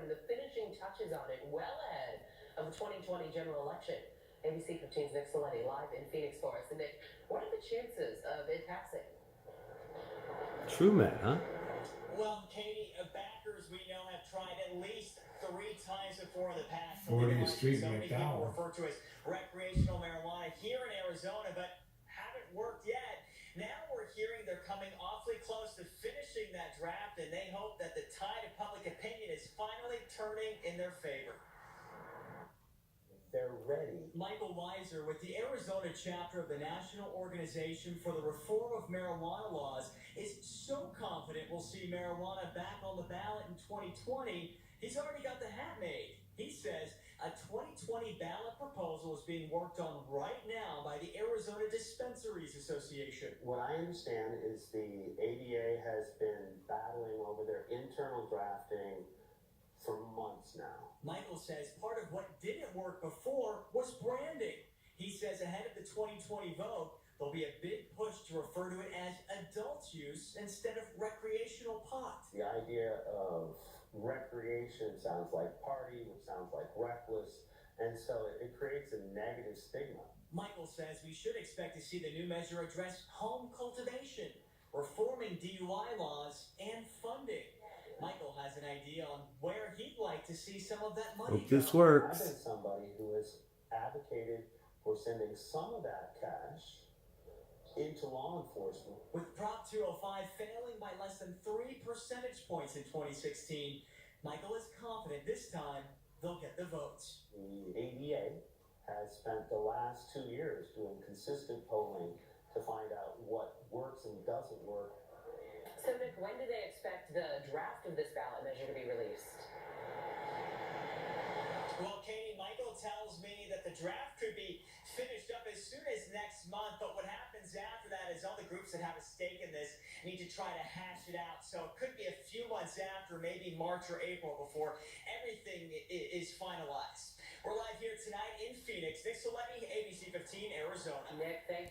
putting the finishing touches on it well ahead of the 2020 general election. ABC15's Nick Saletti live in Phoenix for us. And Nick, what are the chances of it passing? True, Matt, huh? Well, Katie, backers we know have tried at least 3 times before in the past. 40th Street, so many people McDowell. refer to as recreational marijuana here in Arizona, but haven't worked yet. Now we're hearing they're coming awfully close to finishing that draft, and they hope that the tide of public opinion is finally turning in their favor. They're ready. Michael Weiser with the Arizona chapter of the National Organization for the Reform of Marijuana Laws is so confident we'll see marijuana back on the ballot in 2020, he's already got the hat made. He says a 2020 ballot proposal is being worked on right now by the Arizona Dispensaries Association. What I understand is the ADA has been battling over their internal drafting for months now. Michael says part of what didn't work before was branding. He says ahead of the 2020 vote, there'll be a big push to refer to it as adult use instead of recreational pot. The idea of recreation sounds like party, which sounds like reckless, and so it creates a negative stigma. Michael says we should expect to see the new measure address home cultivation, reforming DUI laws, and funding. Michael has an idea on where he'd like to see some of that money Hope this go. works. I've been somebody who has advocated for sending some of that cash into law enforcement. With Prop 205 failing by less than 3 percentage points in 2016, Michael is confident this time they'll get the votes. The ADA has spent the last 2 years doing consistent polling to find out what works and doesn't work. So, Nick, when do they expect the draft of this ballot measure to be released? Well, Katie, Michael tells me that the draft could be finished up as soon as next month, but what happens after that is all the groups that have a stake in this need to try to hash it out. So it could be a few months after, maybe March or April, before everything is finalized. We're live here tonight in Phoenix. Nick Saletti, ABC15, Arizona. Nick, thank you.